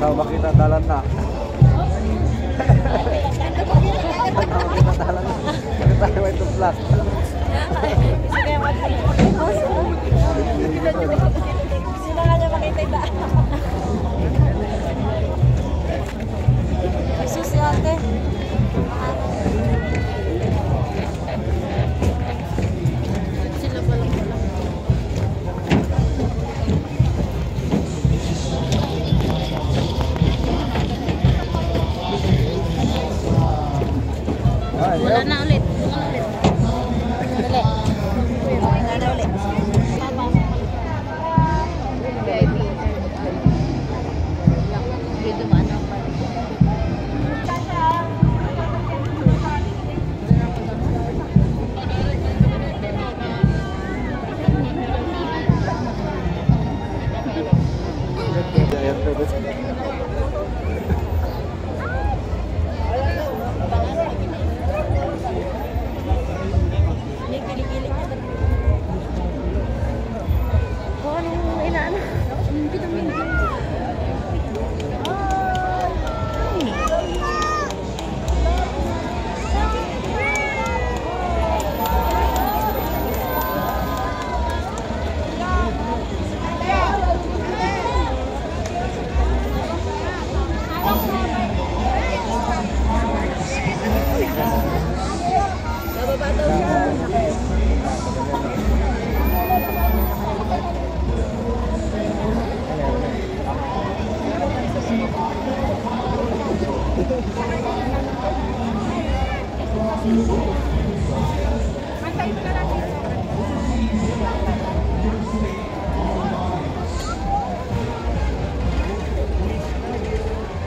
Tahu makita dalan na. Makita dalan na. Kita tayo ito plus. Sino nga niya makita yung daan? Jesus si ate. Sila pala. Wala na ulit. Dali. Wala na ulit. VIP. Dito ba ano pa?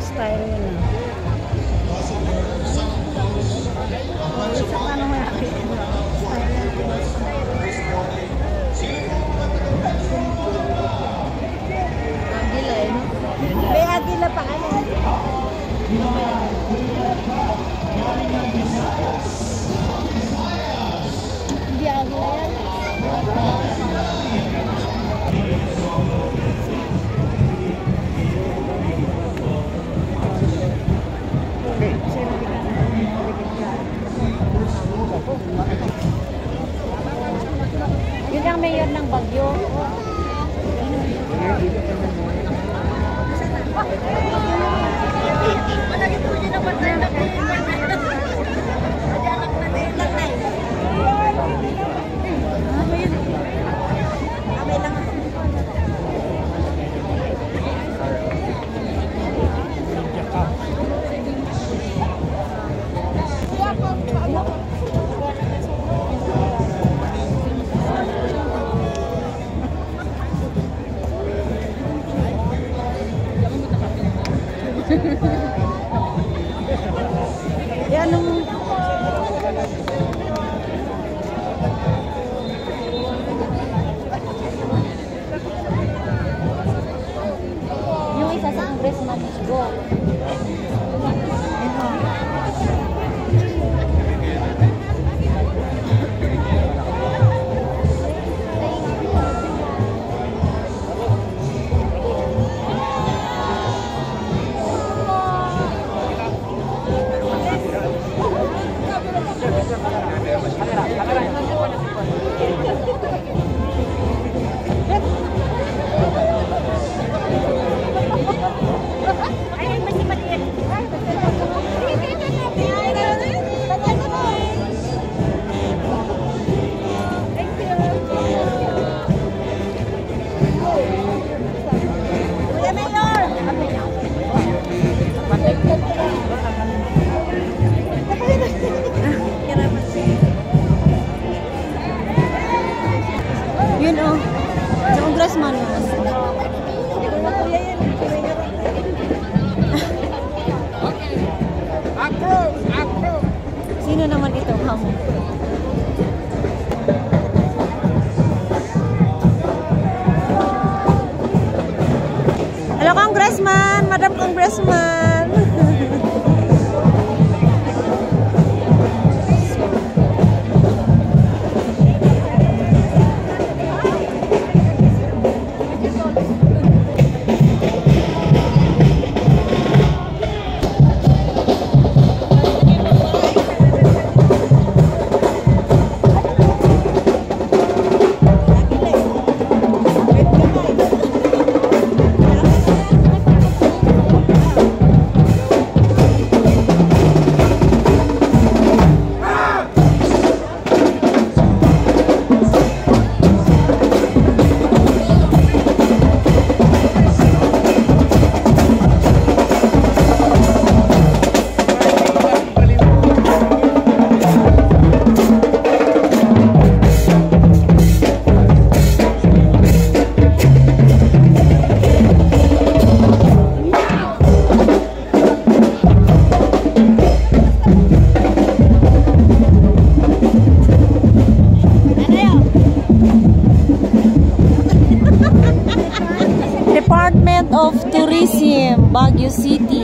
Style yun na. Sa paano mo nakita? Agila eh, no? May agila pa ano? Hindi agila yan. Yun ang mayor ng Bagyo. Yan ang yung isa sa congressman is go. Yun o, sa congressman. Sino naman ito? Hamo. Hello, Congressman! Madam Congressman! Tourism, Baguio City.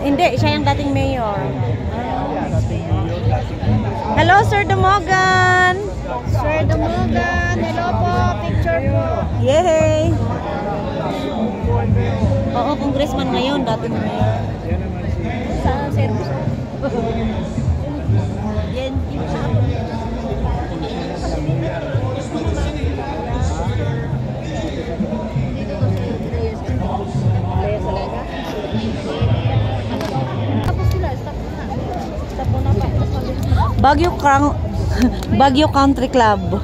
Hindi, siya yung dating mayor. Hello, Sir Damogan! Sir Damogan, hello po, picture po. Yay! Oo, congressman ngayon, dating mayor. Sa service. Yan, Baguio Country Club.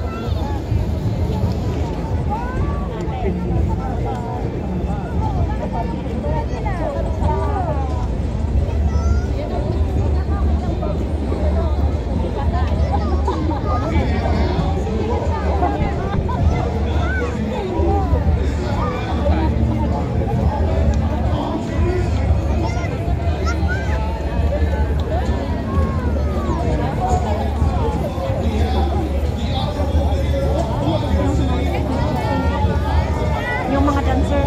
Yung mga dancer.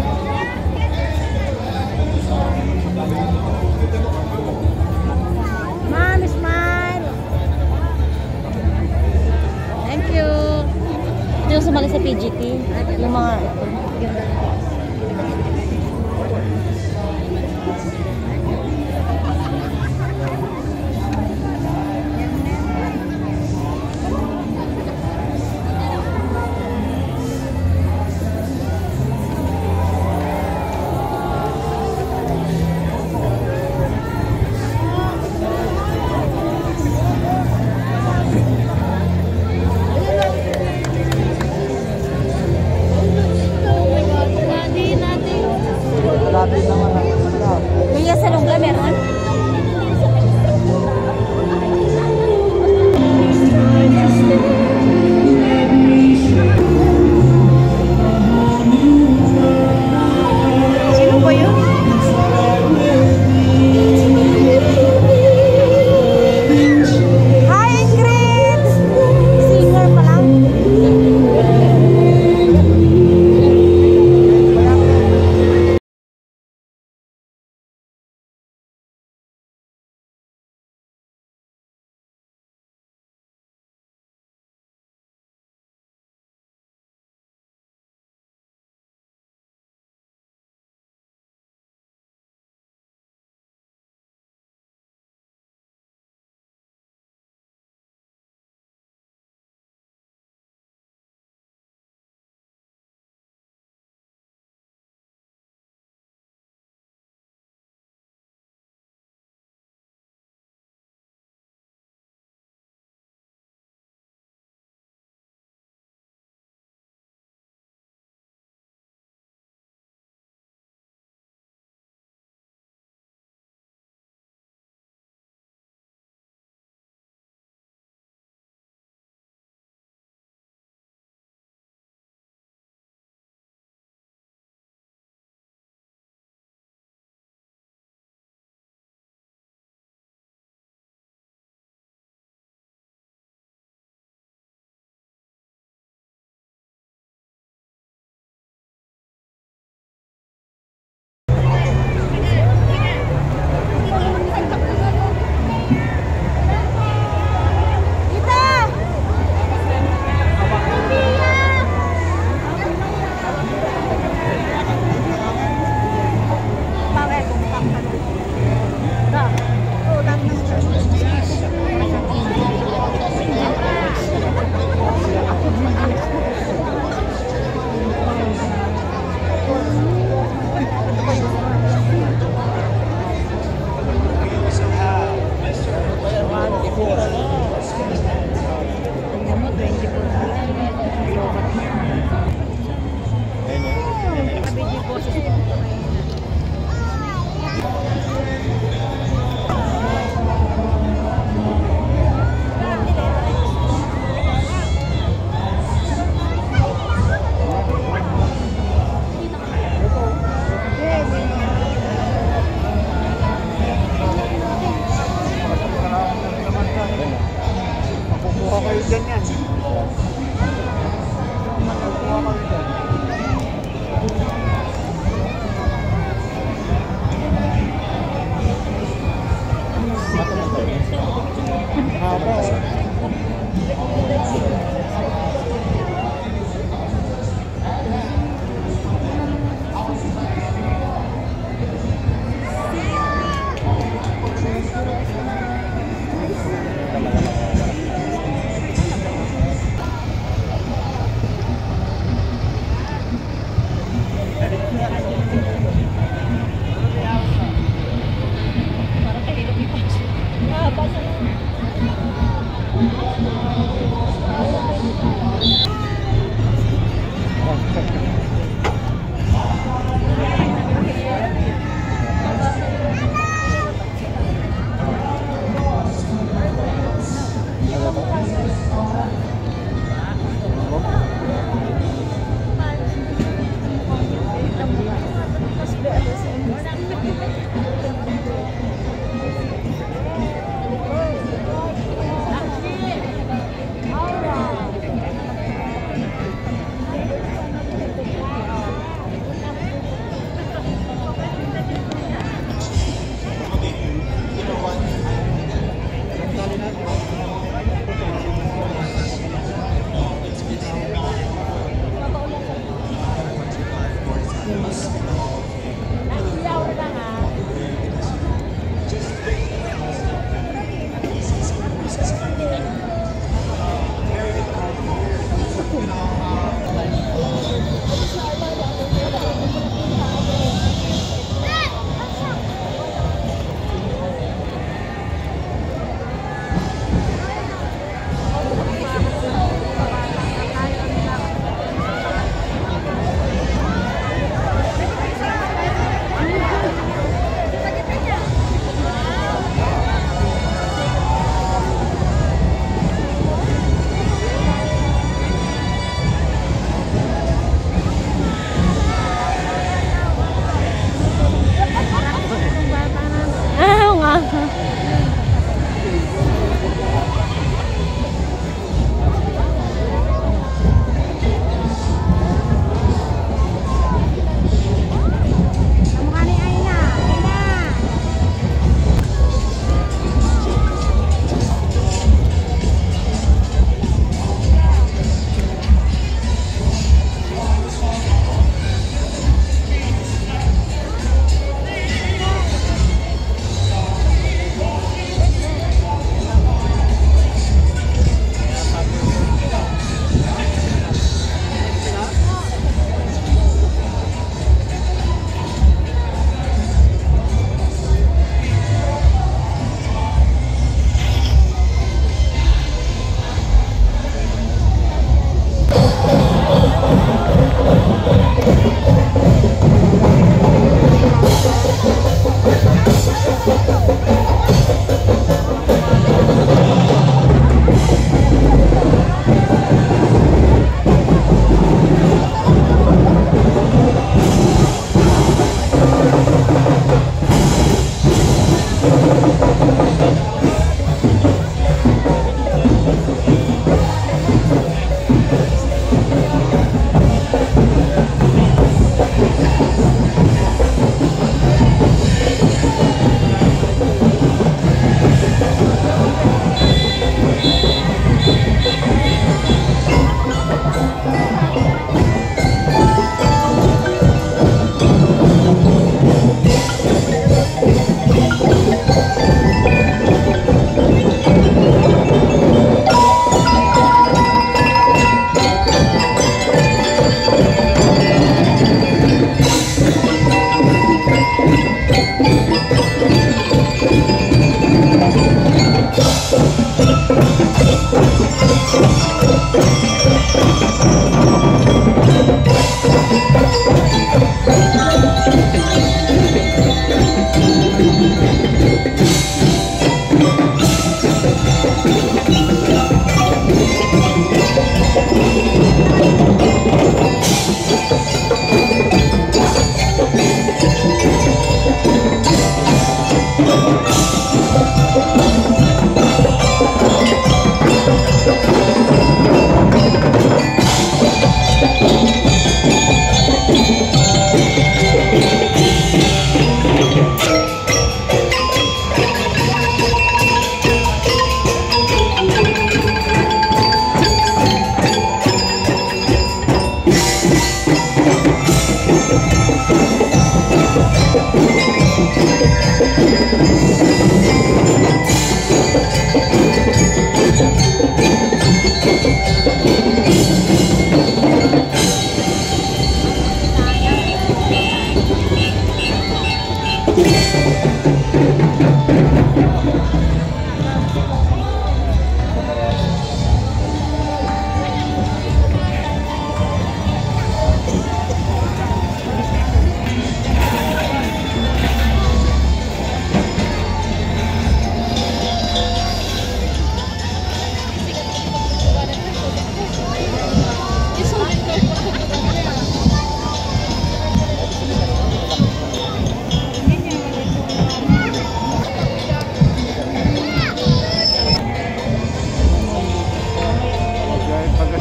Ma'am, smile. Thank you. Ito yung sumali sa PGT. Yung mga Kuha kayo dyan yan. Kuha kayo dyan. Haba.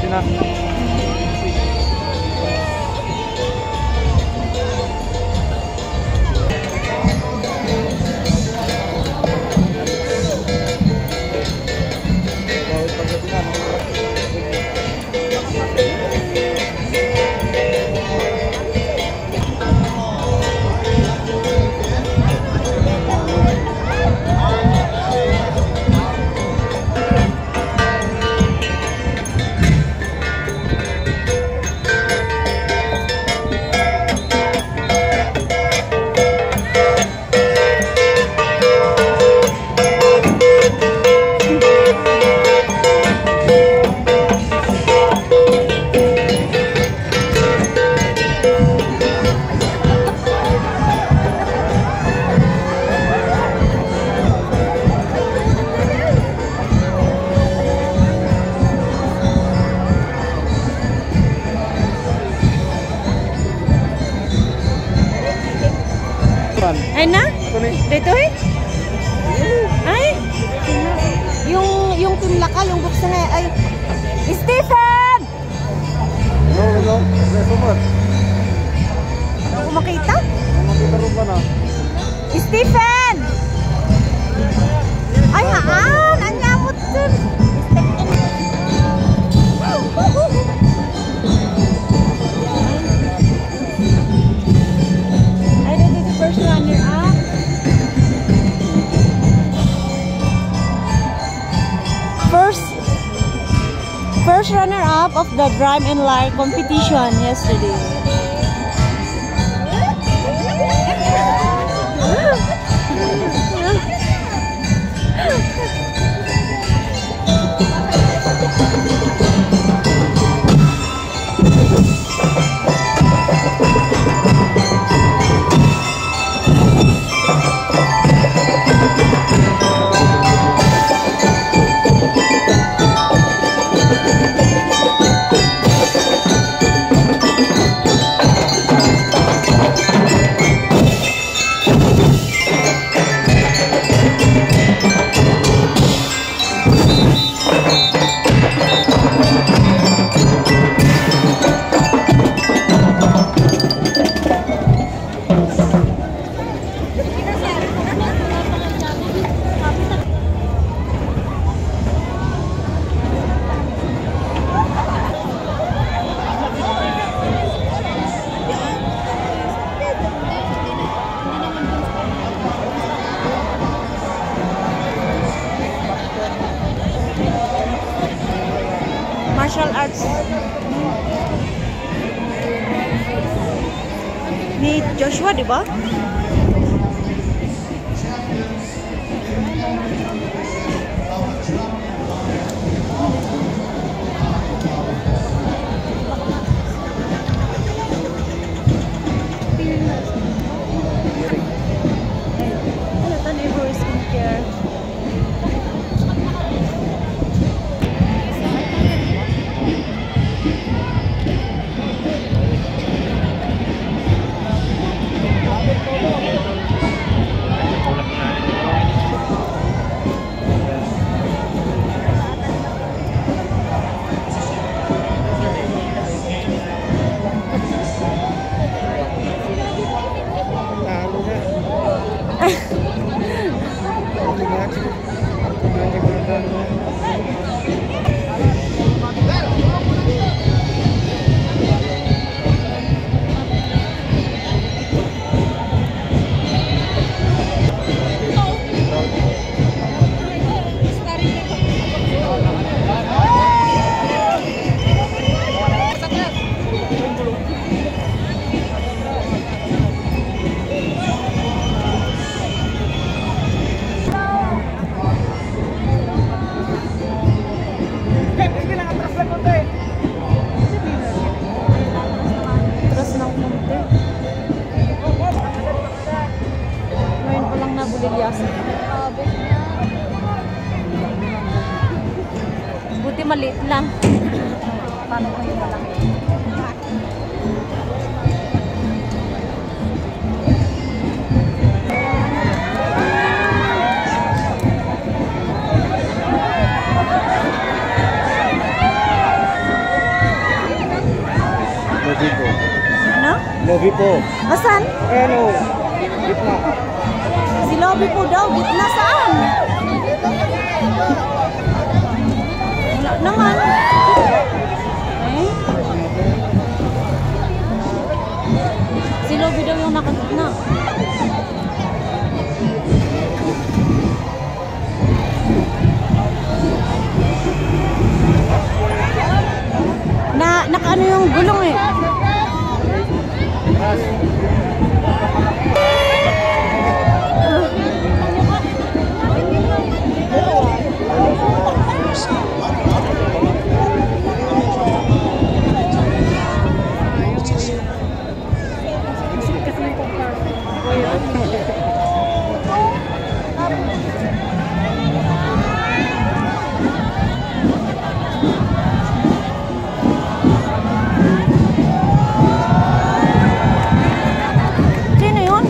Pwede na. Bawat pagdating na, no? Ay na? Ito na Dito eh? Ay? Yung timlaka, yung buksan na ay... Stephen! Hello. Sumot. Ako makita? Makita rin ba na? Stephen! Ay, haan! Ang nyamot dun! Ay, this is the first runner-up. First runner-up of the drum and lyre competition yesterday. Martial arts ni Joshua, di ba? Buti maliit lang. Paano kayo malaki? Lobby po. Asan? Ano? Gitna. Si Lobby po daw. Gitna saan? Wala naman. Eh? Si Lobby daw yung nakagitna. Nakaano yung gulong eh. Sino yun?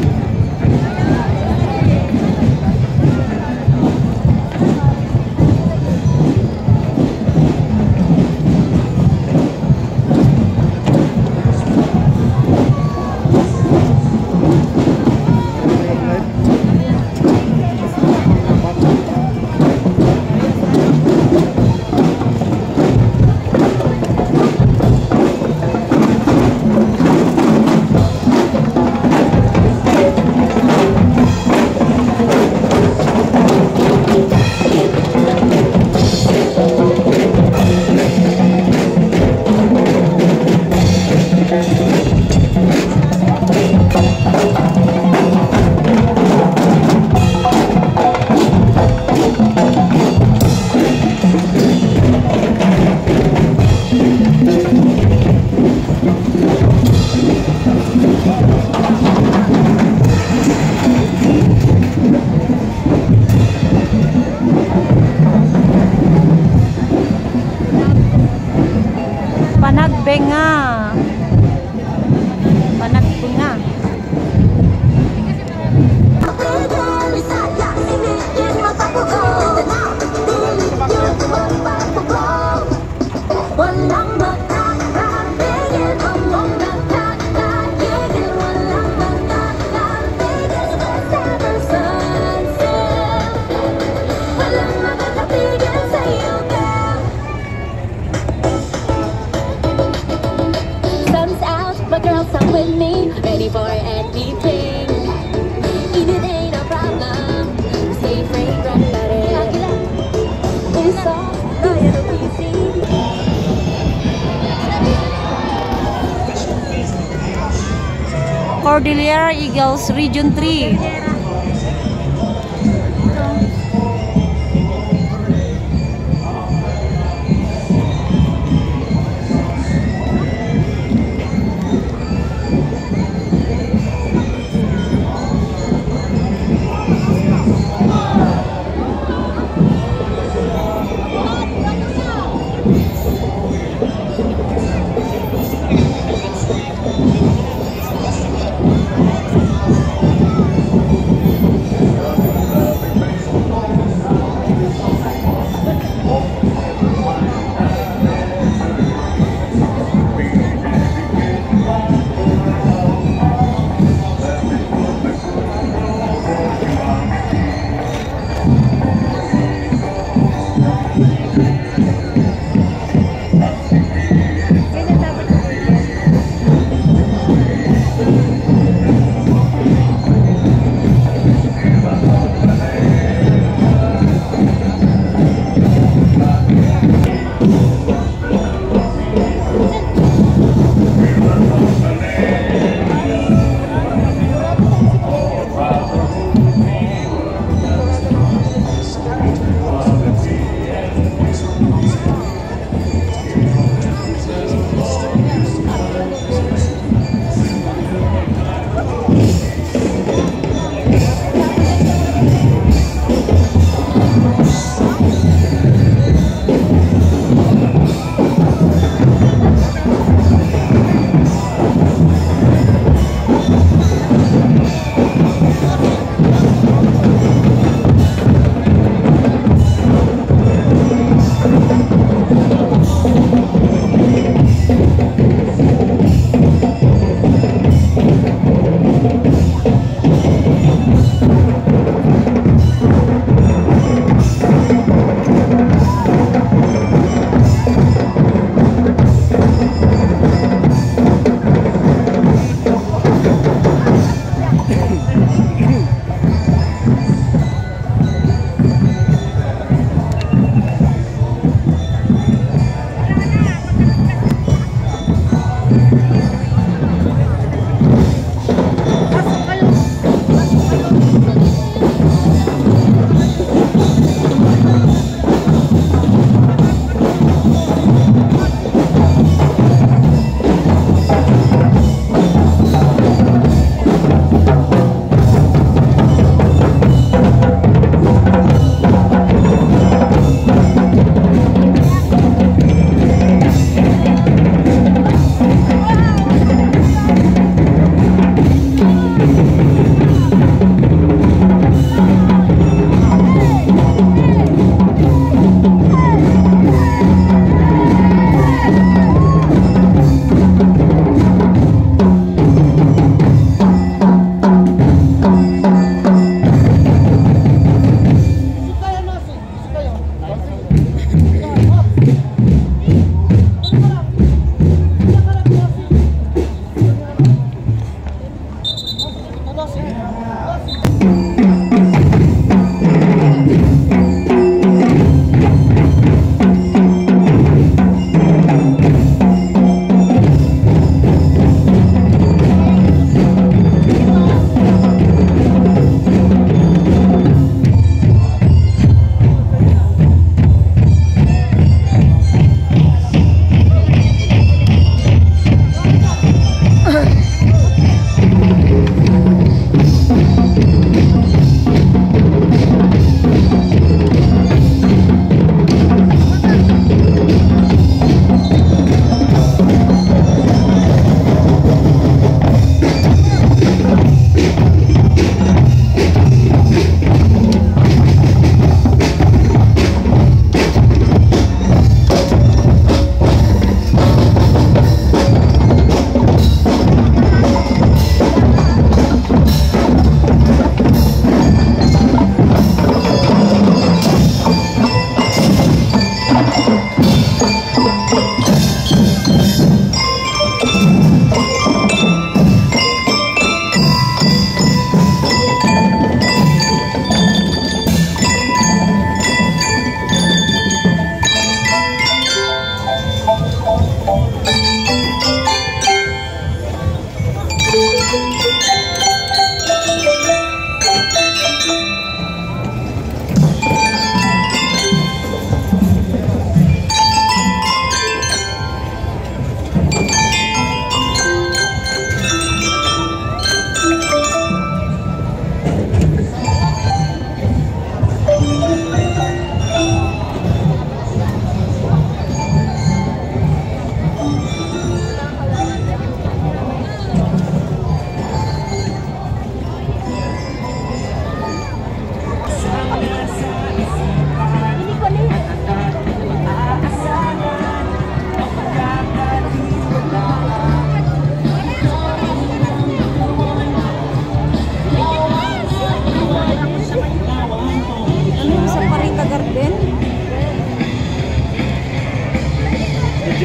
Panagbenga. Panagbenga. Sun's out, but girls come with me, ready for anything. It ain't a problem. Stay free, run at it. It's all good, easy. Cordillera Eagles Region 3.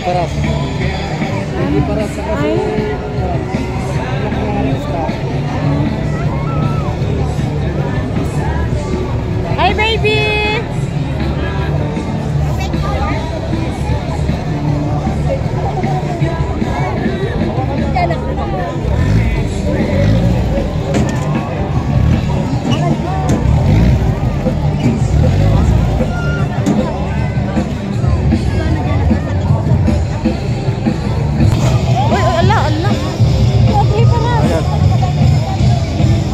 Benji Paras. Benji Paras sa kasi. Hi, baby! Uy, ala, ala. Okay, Paras.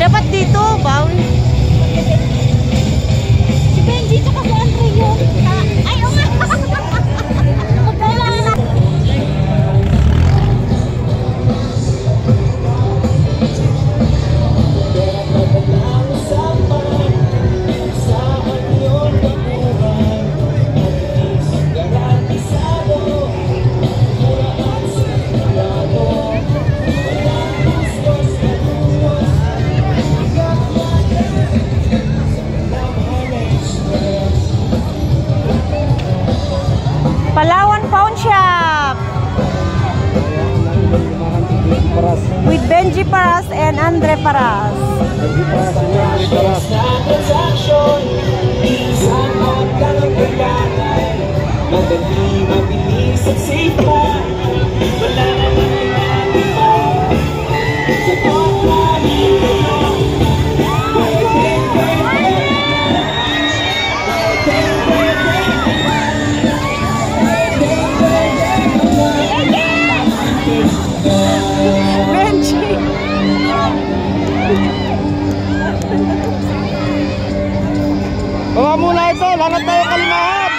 Dapat dito, bawi. Si Benji tsaka si Andre yun. Ay, oo nga. Magkailangan na. Palawan Pawn Shop Benji Paras. with Benji Paras and Andre Paras. Benji Paras. Benji Paras. Benji! Baka muna ito, langat tayo kalimahan.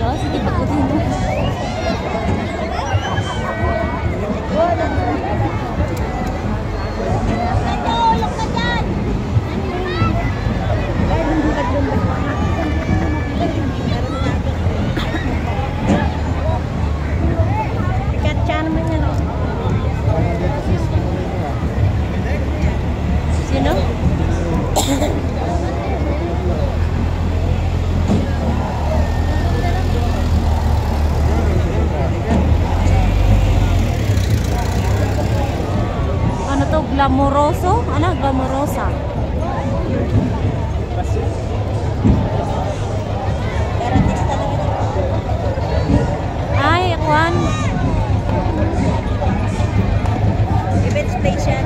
Oh, sige, pakutin mo. Ulok ka dyan! Katsa naman yan. Sino? Ano to? Glamoroso? Ano? Glamorosa. Ay, Juan. Event station.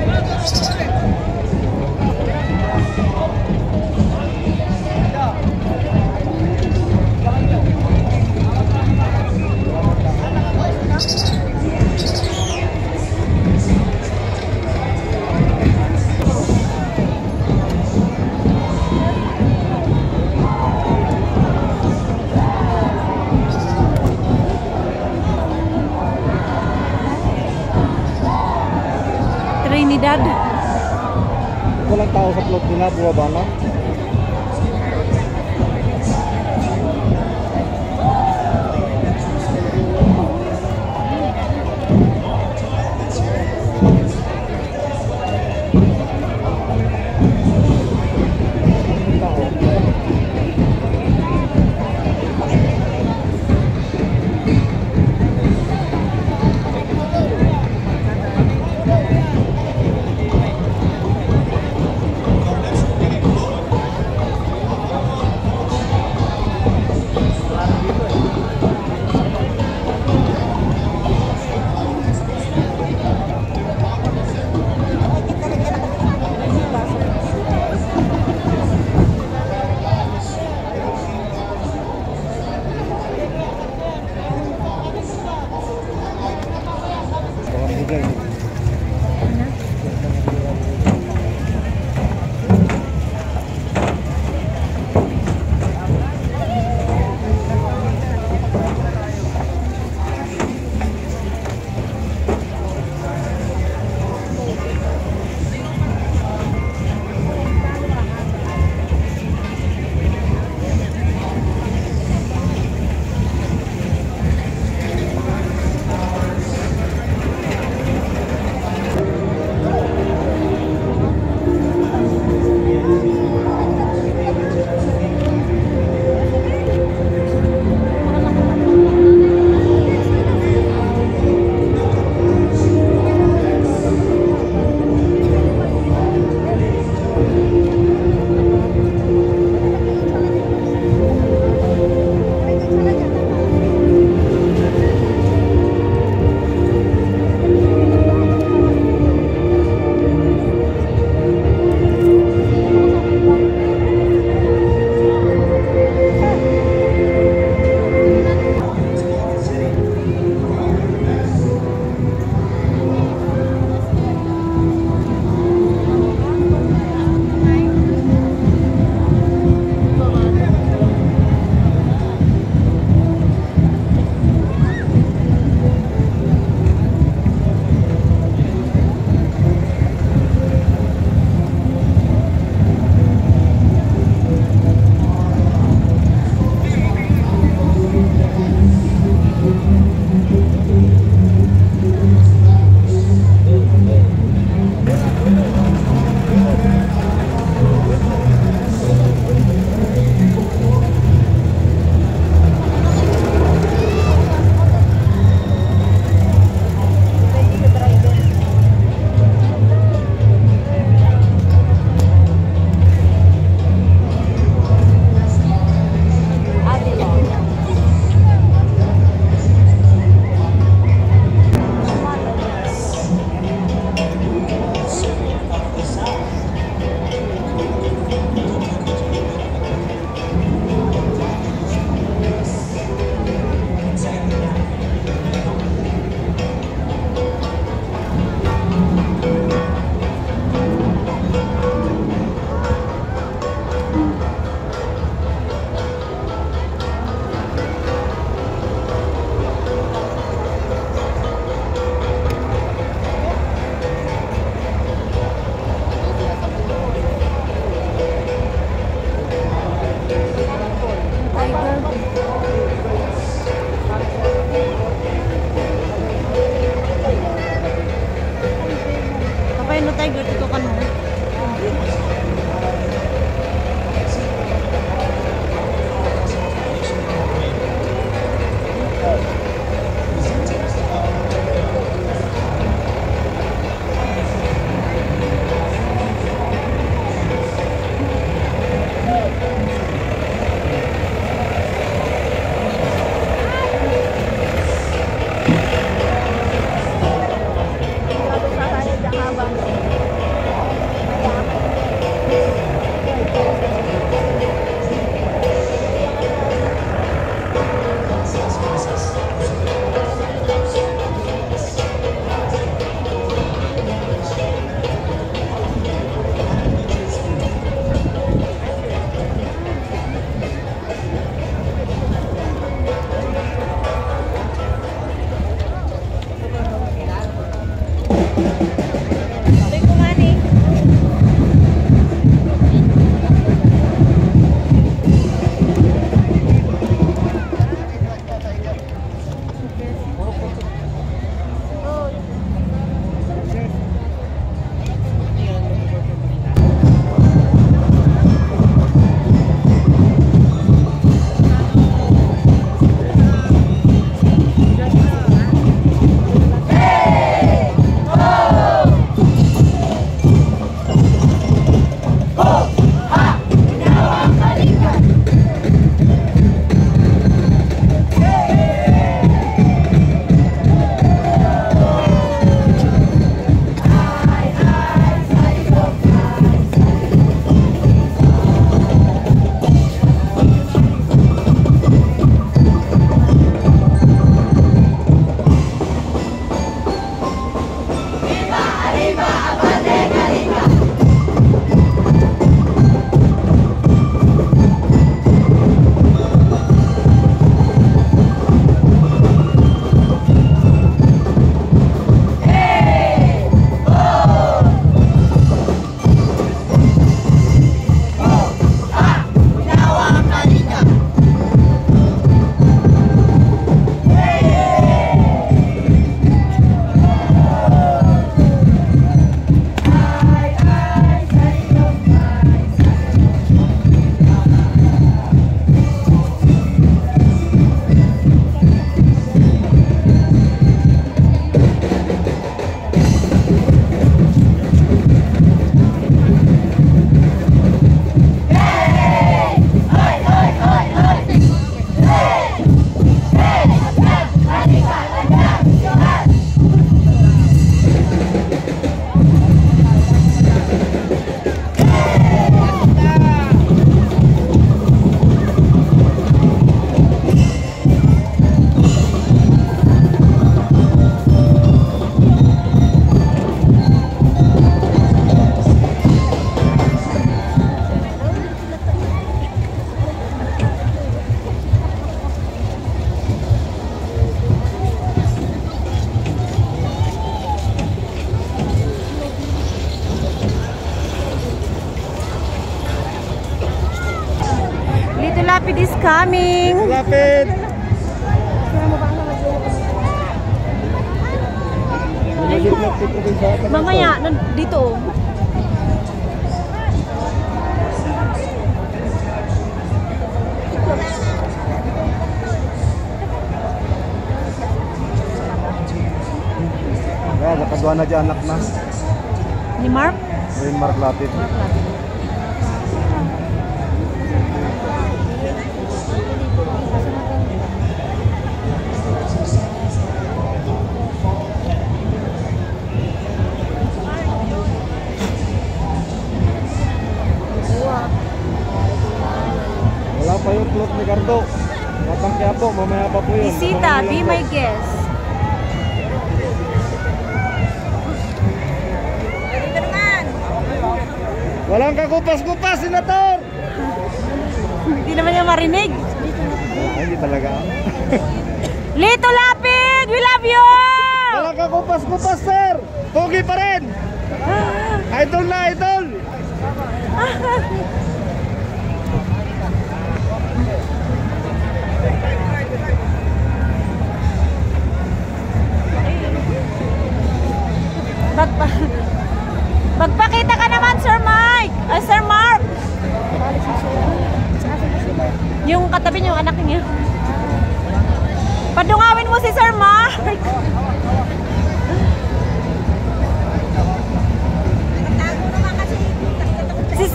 Trinidad. Walang tao sa plot nila, buwaba na. Lapid is coming. Lapid! Mamaya, dito. Kaya, nakagawa na dyan anak na. Ni Mark? Ayun, Mark Lapid. Wala pa yung plot ni Cardo. Matang Quiapo, mamaya pa po yun. Bisita, be my guest. Walang kakupas-kupas, Senator! Hindi naman niya marinig. Hindi talaga. Lito Lapid, we love you! Walang kakupas-kupas, sir! Pogi pa rin! Idol na, idol! Magpakita ka naman, Sir Mike! Sir Mark! Yung katabi niyo, yung anak niya. Padungawin mo si Sir Mark! Si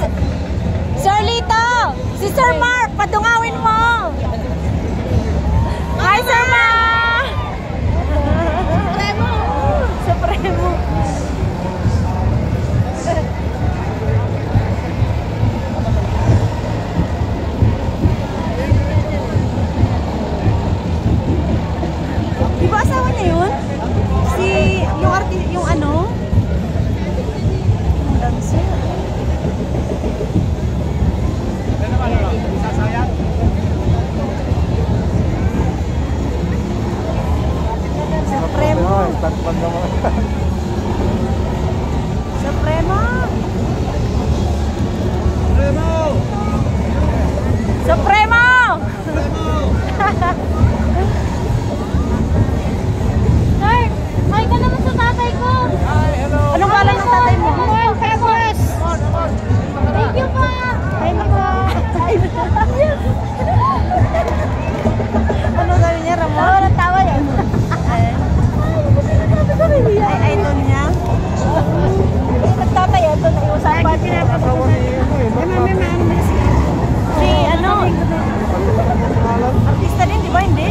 Sir Lito! Si Sir Mark! Padungawin mo! Hi, Sir Mark! Supremo! Supremo! Takpan naman. Supremo! Supremo! Supremo! Sir, hi ka naman sa tatay ko. Hi, hello. Anong pala ng tatay mo? Ramon Febres. Thank you po. Thank you po. Ano sabi niya, Ramon? Oo, natawa yan. Ay, idol niya? Nagtatay ito na iusapan. Asawa ni Si, ano? Artista din, di ba? Hindi?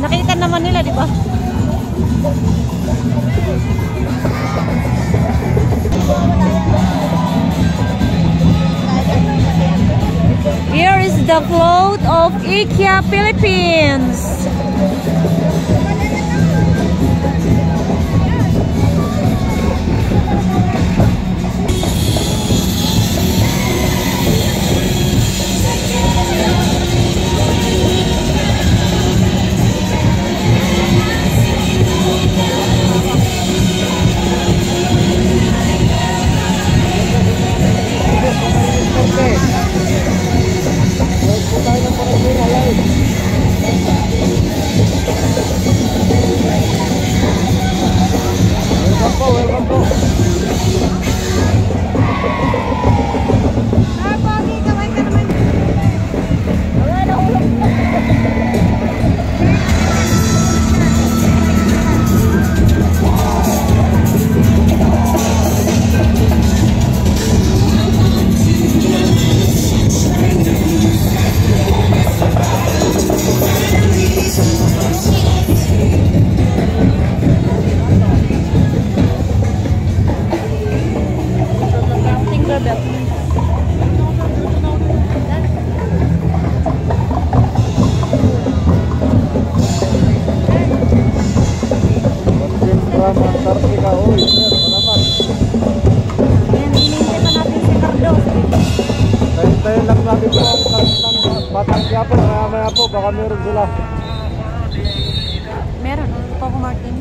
Nakita naman nila, di ba? Here is the float of IKEA Philippines. Welcome po. Antarctica. Uy, sir, salamat. Yan, hinihintay pa natin si Cardo. Tayo lang natin po ang kanilang Batang Quiapo. Maya po, baka meron sila. Meron. Coco Martin.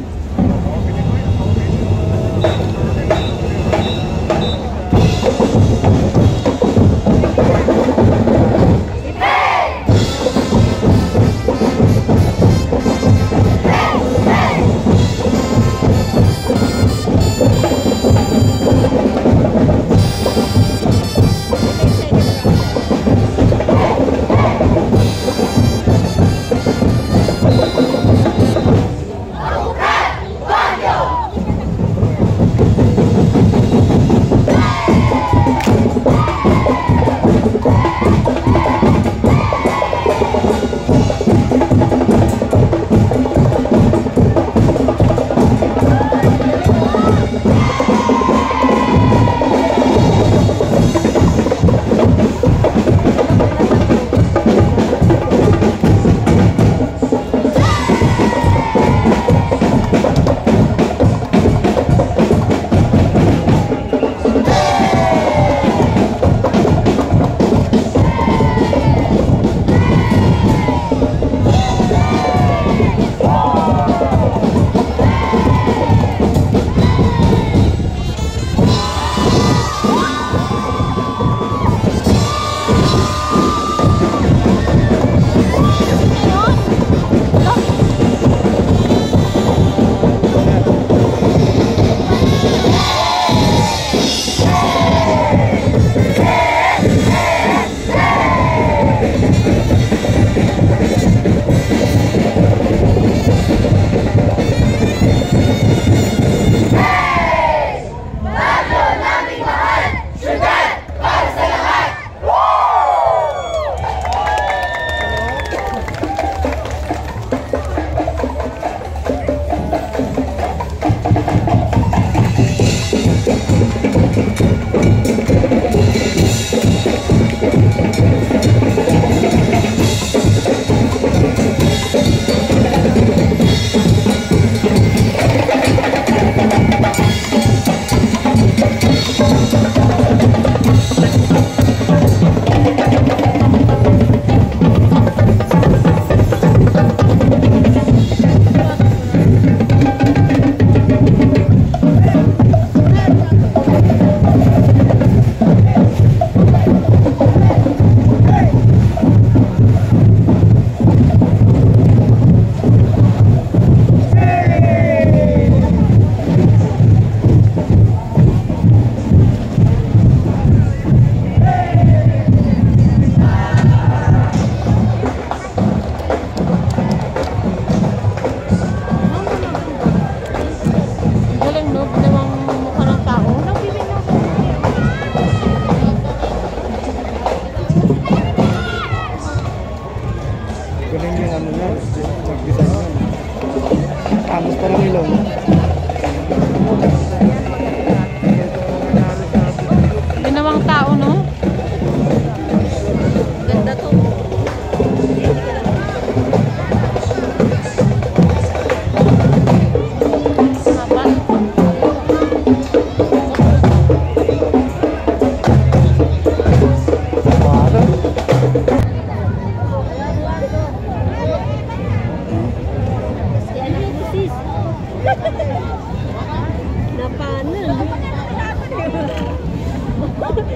Dami,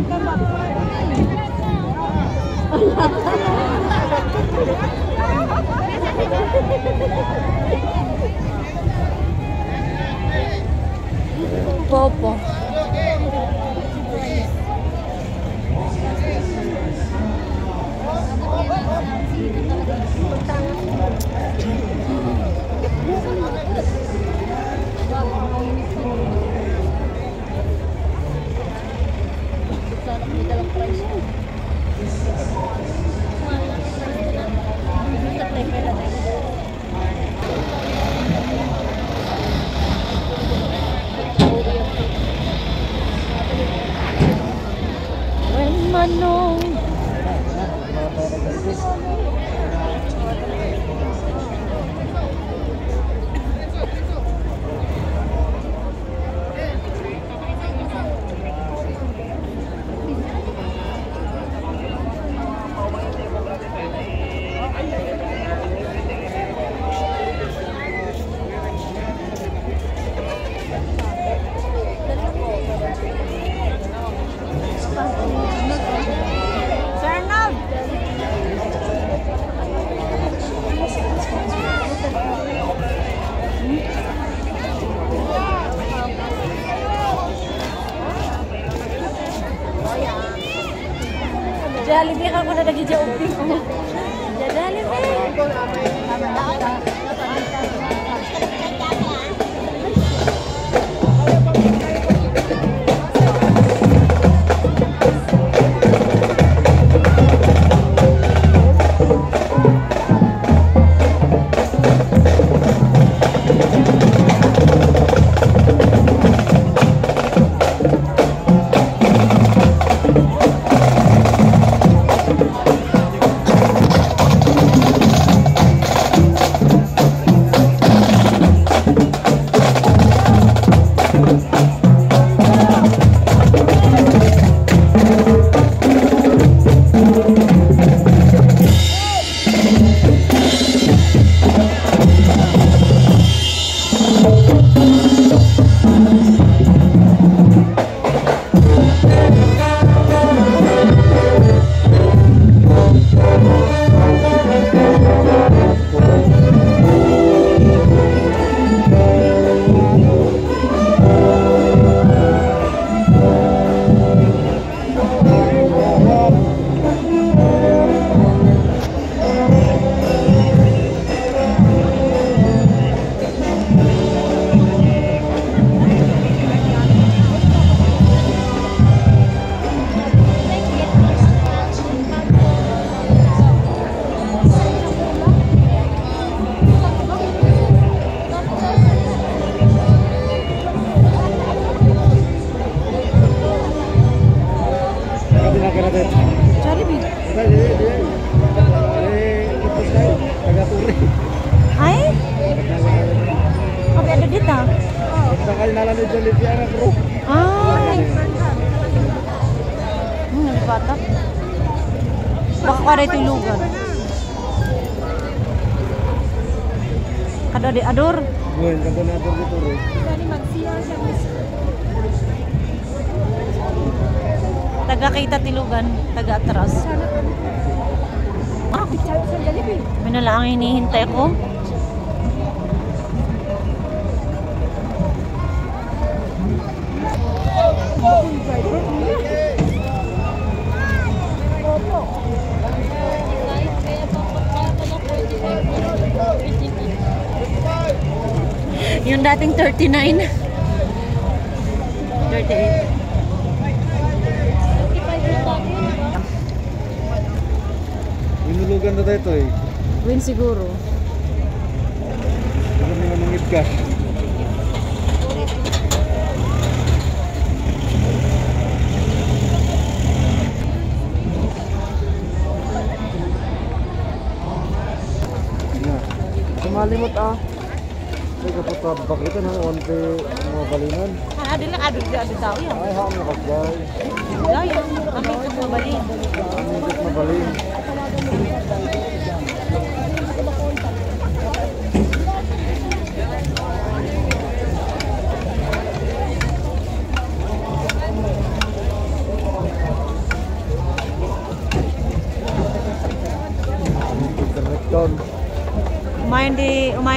tabak. Popo. When manong Sir Nob. Jollibee ka ko na nag-jogging. Jollibee. Jollibee. Ay? Apa ada dito? Sakal na lang ni Jollibee anak bro. Ay. Nalipatak. Baka ka rin tulugan. Kada di ador. Ngayon, kada na ito dito rin. Taga kita tilugan, taga atras. Ah, ano lang ang hinihintay ko? Yung dating 39. 38. Inulugan na tayo ito eh. Win siguro. Ano nila mangit ka? Sumalimot ah. Ay kapatabak ito na onte mga balinan. Ada lang ada daw yan. Ay haam na kagjay. Dayo, kami ito mabalin. Ang higit na balin.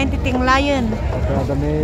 kumain Titing Lion. Kaya dami.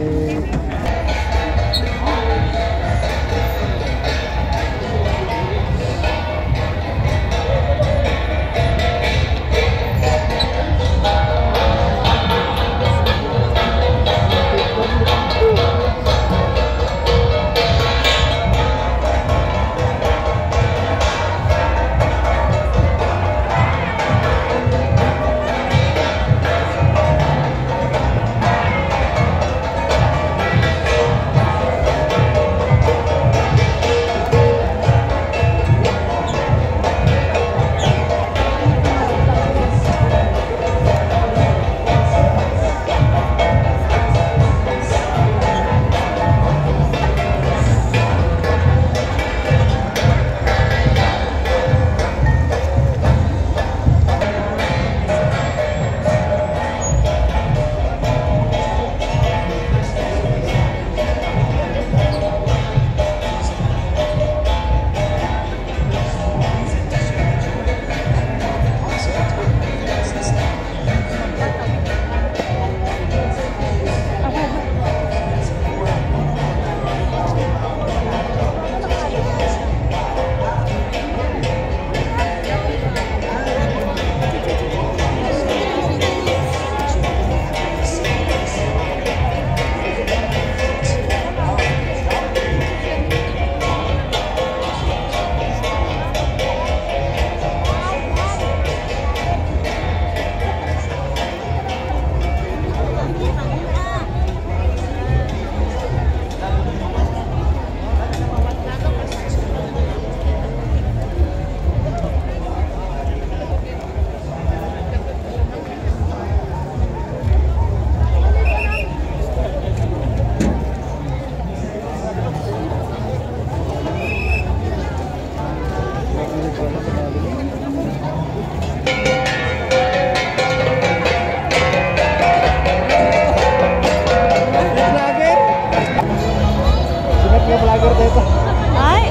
Ay,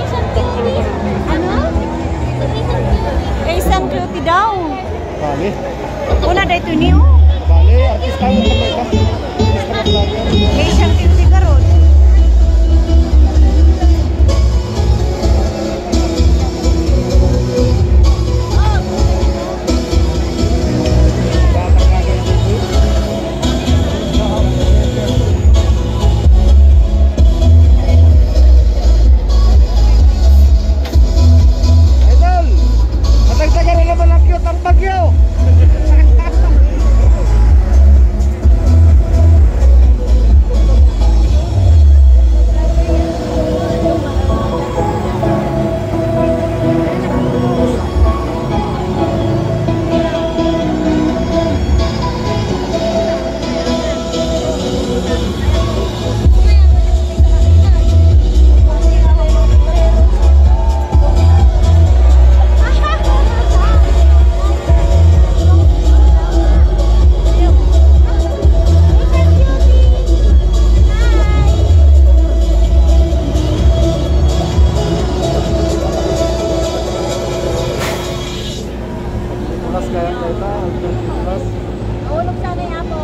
ano? Isang beauty daw. Bali. Una day to niyo. Bali, artist kayo sa may kasi. Artist ka na vlogger. Isang beauty karon. Idol! Matagtagan na naman ang cute ang bagyo! Plus kaya kita, plus. Ulog sana yung apo.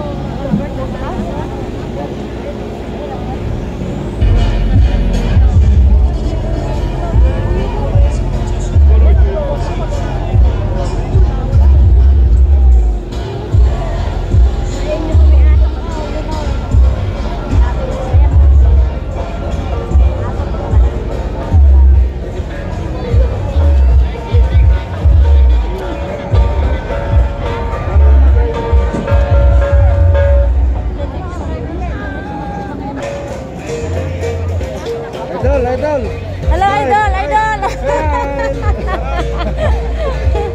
Idol, idol! Hello, idol, idol.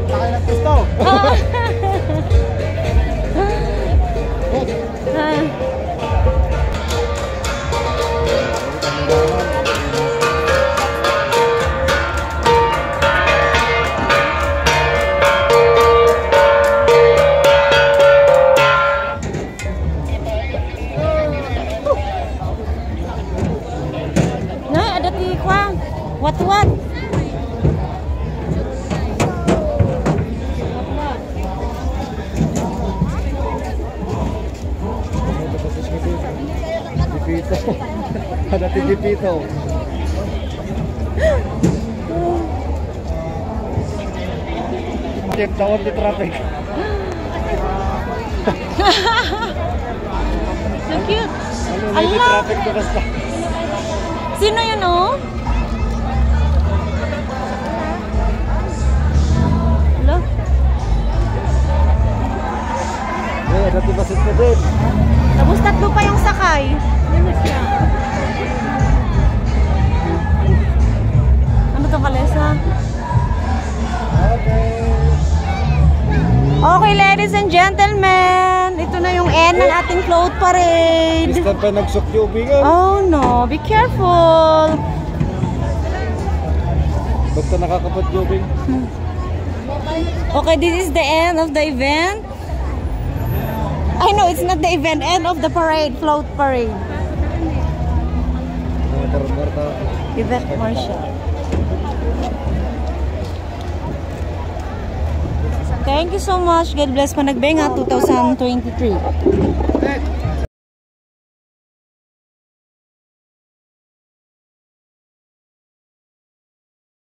Sakay ng pisto! Nay, ada ti kwa. What? Dipito. Dati Dipito. Tip tawag di traffic. So cute. Ano may di Allah! traffic to basta. Sino yun, oh? Hello? Eh, dati basit ko din. Tapos tatlo pa yung sakay. Ano to, Kalesa? Okay. Okay, ladies and gentlemen. Ito na yung end ng ating float parade. Distan pa nagsok-jubingan. Oh no, be careful. Ba't ka nakakapag-jubing? Okay, this is the end of the event. I know it's not the event, end of the parade, float parade. Yvette Marshall. Thank you so much. God bless Panagbenga 2023.